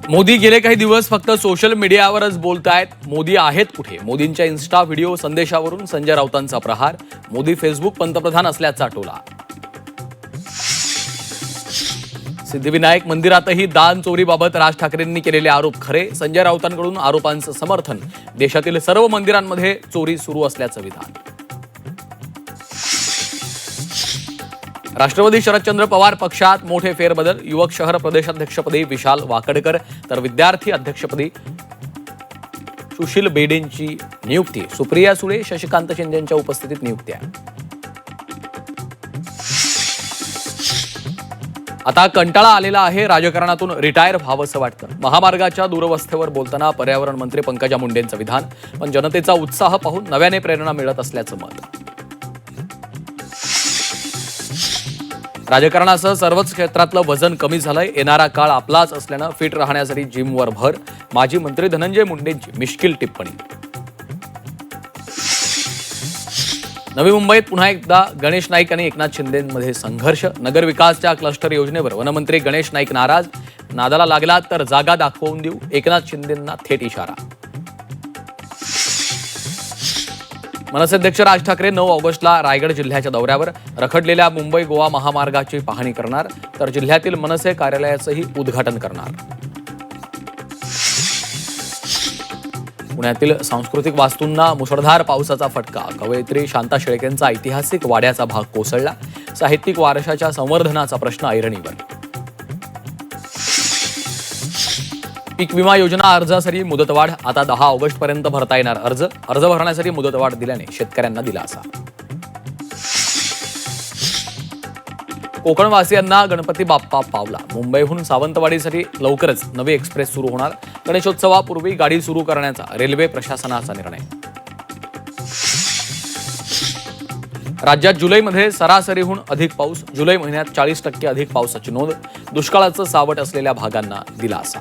मोदी गेले काही दिवस फक्त सोशल मीडियावरच बोलतायत. मोदी आहेत कुठे? मोदींच्या इन्स्टा व्हिडिओ संदेशावरून संजय राऊतांचा प्रहार. मोदी फेसबुक पंतप्रधान असल्याचा टोला. सिद्धिविनायक मंदिरातही दान चोरीबाबत राज ठाकरेंनी केलेले आरोप खरे. संजय राऊतांकडून आरोपांचं समर्थन. देशातील सर्व मंदिरांमध्ये चोरी सुरू असल्याचं विधान. राष्ट्रवादी शरदचंद्र पवार पक्षात मोठे फेरबदल. युवक शहर प्रदेशाध्यक्षपदी विशाल वाकडकर तर विद्यार्थी अध्यक्षपदी सुशील बेडेंची नियुक्ती. सुप्रिया सुळे शशिकांत शिंदेंच्या उपस्थितीत नियुक्त्या. आता कंटाळा आलेला आहे. राजकारणातून रिटायर व्हावंसं वाटतं. महामार्गाच्या दूरवस्थेवर बोलताना पर्यावरण मंत्री पंकजा मुंडेंचं विधान. पण जनतेचा उत्साह पाहून नव्याने प्रेरणा मिळत असल्याचं मत. राजकारणासह सर्वच क्षेत्रातलं वजन कमी झालंय. येणारा काळ आपलाच असल्यानं फिट राहण्यासाठी जिमवर भर. माजी मंत्री धनंजय मुंडेंची मिश्किल टिप्पणी. नवी मुंबईत पुन्हा एकदा गणेश नाईक आणि एकनाथ शिंदेंमध्ये संघर्ष. नगरविकासच्या क्लस्टर योजनेवर वनमंत्री गणेश नाईक नाराज. नादाला लागला तर जागा दाखवून देऊ. एकनाथ शिंदेंना थेट इशारा. मनसे अध्यक्ष राज ठाकरे 9 ऑगस्टला रायगड जिल्ह्याच्या दौऱ्यावर. रखडलेल्या मुंबई गोवा महामार्गाची पाहणी करणार तर जिल्ह्यातील मनसे कार्यालयाचंही उद्घाटन करणार. पुण्यातील सांस्कृतिक वास्तूंना मुसळधार पावसाचा फटका. कवयित्री शांता शेळकेंचा ऐतिहासिक वाड्याचा भाग कोसळला. साहित्यिक वारशाच्या संवर्धनाचा प्रश्न ऐरणीवर. पीक विमा योजना अर्जासाठी मुदतवाढ. आता 10 ऑगस्टपर्यंत भरता येणार अर्ज. अर्ज भरण्यासाठी मुदतवाढ दिल्याने शेतकऱ्यांना दिलासा. कोकणवासियांना गणपती बाप्पा पावला. मुंबईहून सावंतवाडीसाठी लवकरच नवी एक्सप्रेस सुरू होणार. गणेशोत्सवापूर्वी गाडी सुरू करण्याचा रेल्वे प्रशासनाचा निर्णय. राज्यात जुलैमध्ये सरासरीहून अधिक पाऊस. जुलै महिन्यात 40% अधिक पावसाची नोंद. दुष्काळाचं सावट असलेल्या भागांना दिलासा.